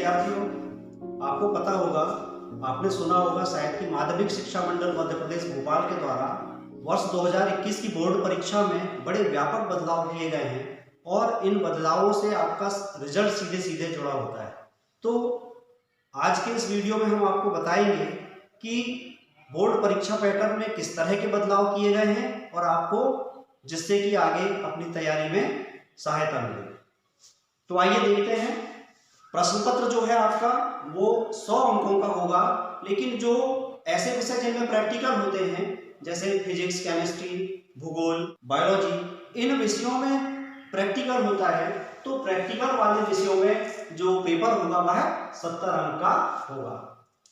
विद्यार्थियों, आपको पता होगा, आपने सुना होगा शायद कि माध्यमिक शिक्षा मंडल मध्य प्रदेश भोपाल के द्वारा वर्ष 2021 की बोर्ड परीक्षा में बड़े व्यापक बदलाव किए गए हैं और इन बदलावों से आपका रिजल्ट सीधे सीधे जुड़ा होता है। तो आज के इस वीडियो में हम आपको बताएंगे कि बोर्ड परीक्षा पैटर्न में किस तरह के बदलाव किए गए हैं और आपको जिससे कि आगे अपनी तैयारी में सहायता मिले। तो आइए देखते हैं। प्रश्न पत्र जो है आपका वो 100 अंकों का होगा, लेकिन जो ऐसे विषय जिनमें प्रैक्टिकल होते हैं जैसे फिजिक्स, केमिस्ट्री, भूगोल, बायोलॉजी, इन विषयों में प्रैक्टिकल होता है, तो प्रैक्टिकल वाले विषयों में जो पेपर होगा वह 70 अंक का होगा।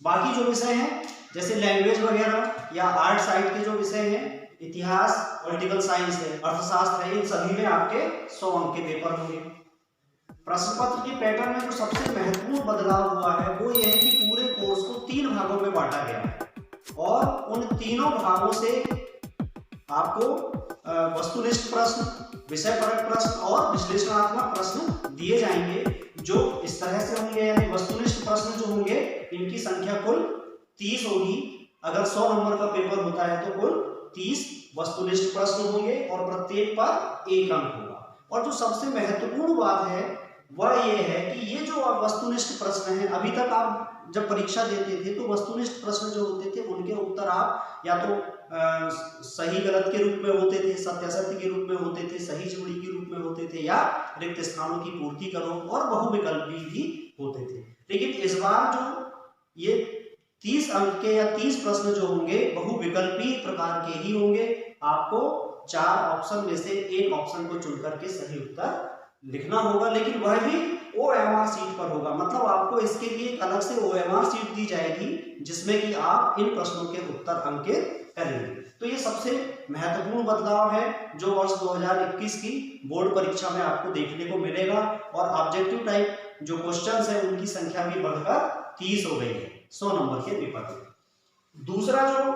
बाकी जो विषय हैं जैसे लैंग्वेज वगैरह या आर्ट साइड के जो विषय हैं, इतिहास, पॉलिटिकल साइंस है, अर्थशास्त्र है, इन सभी में आपके 100 अंक के पेपर होंगे। प्रश्न पत्र के पैटर्न में जो सबसे महत्वपूर्ण बदलाव हुआ है वो ये है कि पूरे कोर्स को 3 भागों में बांटा गया है और उन तीनों भागों से आपको वस्तुनिष्ठ प्रश्न, विषयपरक प्रश्न और विश्लेषणात्मक प्रश्न दिए जाएंगे, जो इस तरह से होंगे। यानी वस्तुनिष्ठ प्रश्न जो होंगे इनकी संख्या कुल 30 होगी। अगर 100 नंबर का पेपर होता है तो कुल 30 वस्तुनिष्ठ प्रश्न होंगे और प्रत्येक पर 1 अंक होगा। और जो सबसे महत्वपूर्ण बात है वह ये है कि ये जो वस्तुनिष्ठ प्रश्न है, अभी तक आप जब परीक्षा देते थे तो वस्तुनिष्ठ प्रश्न जो होते थे उनके उत्तर आप या तो सही गलत के रूप में होते थे, सत्य असत्य के रूप में होते थे, सही जोड़ी के रूप में होते थे, या रिक्त स्थानों की पूर्ति करो और बहुविकल्पी भी होते थे। लेकिन इस बार जो ये 30 अंक के या 30 प्रश्न जो होंगे बहुविकल्पी प्रकार के ही होंगे। आपको 4 ऑप्शन में से 1 ऑप्शन को चुन करके सही उत्तर लिखना होगा, लेकिन वह भी OMR सीट पर होगा। मतलब आपको इसके लिए एक अलग से OMR सीट दी जाएगी जिसमें कि आप इन प्रश्नों के उत्तर अंकित करेंगे। तो ये सबसे महत्वपूर्ण बदलाव है जो वर्ष 2021 की बोर्ड परीक्षा में आपको देखने को मिलेगा। और ऑब्जेक्टिव टाइप जो क्वेश्चंस है उनकी संख्या भी बढ़कर 30 हो गई है 100 नंबर के पेपर में। दूसरा जो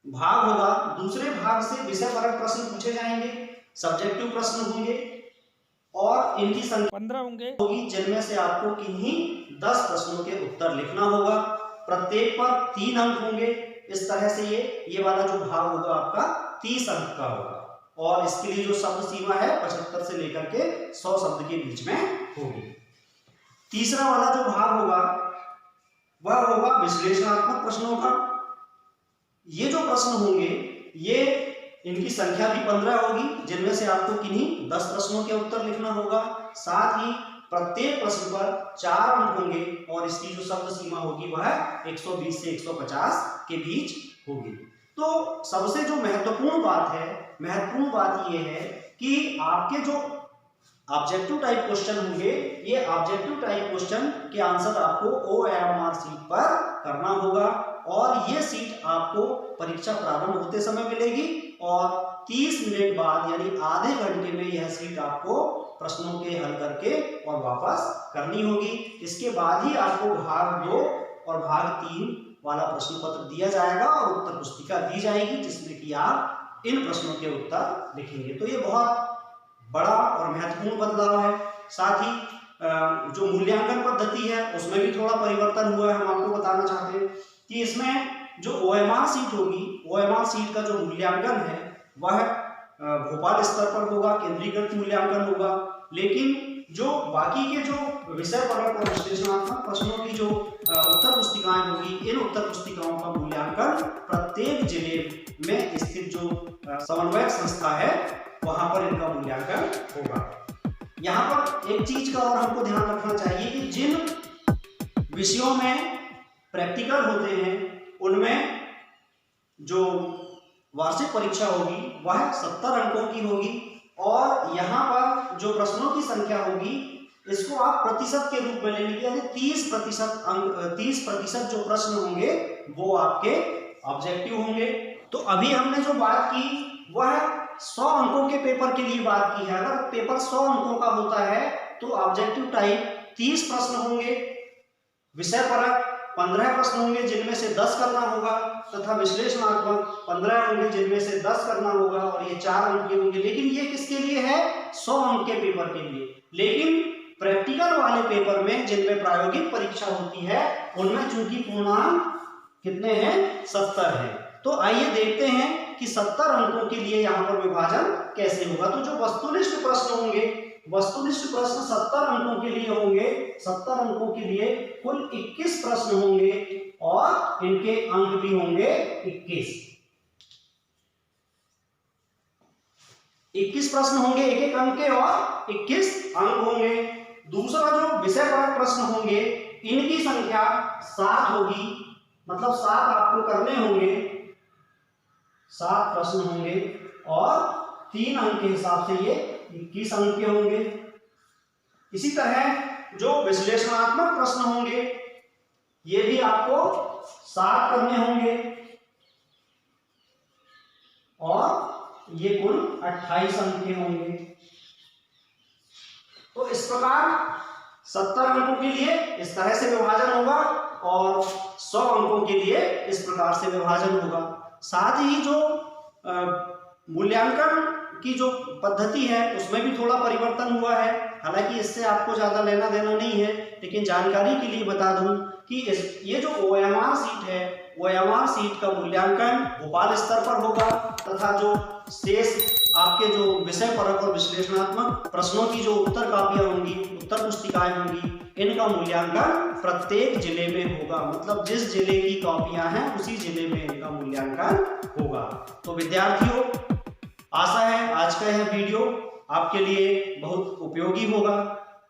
भाग होगा, दूसरे भाग से विषयपरक प्रश्न पूछे जाएंगे, सब्जेक्टिव प्रश्न होंगे और इनकी संख्या 15 होगी, जिनमें से आपको किन्हीं 10 प्रश्नों के उत्तर लिखना होगा। प्रत्येक पर 3 अंक होंगे। इस तरह से ये वाला जो भाग होगा आपका 30 अंक का होगा और इसके लिए जो शब्द सीमा है 75 से लेकर के 100 शब्द के बीच में होगी। तीसरा वाला जो भाग होगा वह होगा विश्लेषणात्मक प्रश्नों का। ये जो प्रश्न होंगे ये इनकी संख्या भी 15 होगी, जिनमें से आपको किन्हीं 10 प्रश्नों के उत्तर लिखना होगा। साथ ही प्रत्येक प्रश्न पर 4 अंक होंगे और इसकी जो शब्द सीमा होगी वह 120 से 150 के बीच होगी। तो सबसे जो महत्वपूर्ण बात यह है कि आपके जो ऑब्जेक्टिव टाइप क्वेश्चन होंगे, ये ऑब्जेक्टिव टाइप क्वेश्चन के आंसर आपको OMR सीट पर करना होगा और ये सीट आपको परीक्षा प्रारंभ होते समय मिलेगी और 30 मिनट बाद यानी आधे घंटे में यह सीट आपको प्रश्नों के हल करके और वापस करनी होगी। इसके बाद ही आपको भाग 2 और भाग 3 वाला प्रश्न पत्र दिया जाएगा और उत्तर पुस्तिका दी जाएगी जिसमें कि आप इन प्रश्नों के उत्तर लिखेंगे। तो ये बहुत बड़ा और महत्वपूर्ण बदलाव है। साथ ही जो मूल्यांकन पद्धति है उसमें भी थोड़ा परिवर्तन हुआ है। हम आपको बताना चाहते हैं कि इसमें जो OMR सीट होगी, OMR सीट का जो मूल्यांकन है वह भोपाल स्तर पर होगा, केंद्रीकृत मूल्यांकन होगा। लेकिन जो बाकी के जो विषयपरक और विश्लेषणात्मक प्रश्नों की जो उत्तर पुस्तिकाएं होगी, इन उत्तर पुस्तिकाओं का मूल्यांकन प्रत्येक जिले में स्थित जो समन्वयक संस्था है वहां पर इनका मूल्यांकन होगा। यहाँ पर एक चीज का और हमको ध्यान रखना चाहिए कि जिन विषयों में प्रैक्टिकल होते हैं उनमें जो वार्षिक परीक्षा होगी वह 70 अंकों की होगी और यहाँ पर जो प्रश्नों की संख्या होगी इसको आप प्रतिशत के रूप में लेंगे, यानी 30% जो प्रश्न होंगे वो आपके ऑब्जेक्टिव होंगे। तो अभी हमने जो बात की वह 100 अंकों के पेपर के लिए बात की है। अगर पेपर 100 अंकों का होता है तो ऑब्जेक्टिव टाइप 30 प्रश्न होंगे, विषयपरक 15 प्रश्न होंगे जिनमें से 10 करना होगा तथा विश्लेषणात्मक 15 होंगे जिनमें से 10 करना होगा और ये 4 अंक के होंगे। लेकिन ये किसके लिए है? 100 अंक के पेपर के लिए। लेकिन प्रैक्टिकल वाले पेपर में जिनमें प्रायोगिक परीक्षा होती है उनमें चूंकि पूर्णांक कितने हैं, 70 है। तो आइए देखते हैं कि 70 अंकों के लिए यहाँ पर विभाजन कैसे होगा। तो जो वस्तुनिष्ठ प्रश्न होंगे, वस्तुनिष्ठ प्रश्न 70 अंकों के लिए होंगे। 70 अंकों के लिए कुल 21 प्रश्न होंगे और इनके अंक भी होंगे 21 प्रश्न होंगे, एक एक अंक के और 21 अंक होंगे। दूसरा जो विषय परक प्रश्न होंगे इनकी संख्या 7 होगी, मतलब 7 आपको करने होंगे, 7 प्रश्न होंगे और 3 अंक के हिसाब से ये 21 अंक के होंगे। इसी तरह जो विश्लेषणात्मक प्रश्न होंगे ये भी आपको 7 करने होंगे और ये कुल 28 अंक के होंगे। तो इस प्रकार 70 अंकों के लिए इस तरह से विभाजन होगा और 100 अंकों के लिए इस प्रकार से विभाजन होगा। साथ ही जो मूल्यांकन की जो पद्धति है उसमें भी थोड़ा परिवर्तन हुआ है। हालांकि इससे आपको ज्यादा लेना देना नहीं है, लेकिन जानकारी के लिए बता दूं कि ये जो OMR सीट है, OMR सीट का मूल्यांकन भोपाल स्तर पर होगा तथा जो शेष आपके जो विषय परक और विश्लेषणात्मक प्रश्नों की जो उत्तर कापियां होंगी, उत्तर पुस्तिकाएं होंगी, इनका मूल्यांकन प्रत्येक जिले में होगा। मतलब जिस जिले की कॉपियां हैं उसी जिले में इनका मूल्यांकन होगा। तो विद्यार्थियों, आशा है आज का यह वीडियो आपके लिए बहुत उपयोगी होगा।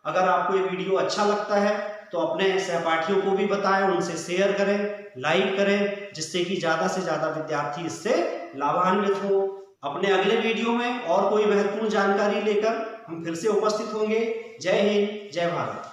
अगर आपको ये वीडियो अच्छा लगता है तो अपने सहपाठियों को भी बताएं, उनसे शेयर करें, लाइक करें, जिससे कि ज़्यादा से ज़्यादा विद्यार्थी इससे लाभान्वित हो। अपने अगले वीडियो में और कोई महत्वपूर्ण जानकारी लेकर हम फिर से उपस्थित होंगे। जय हिंद, जय भारत।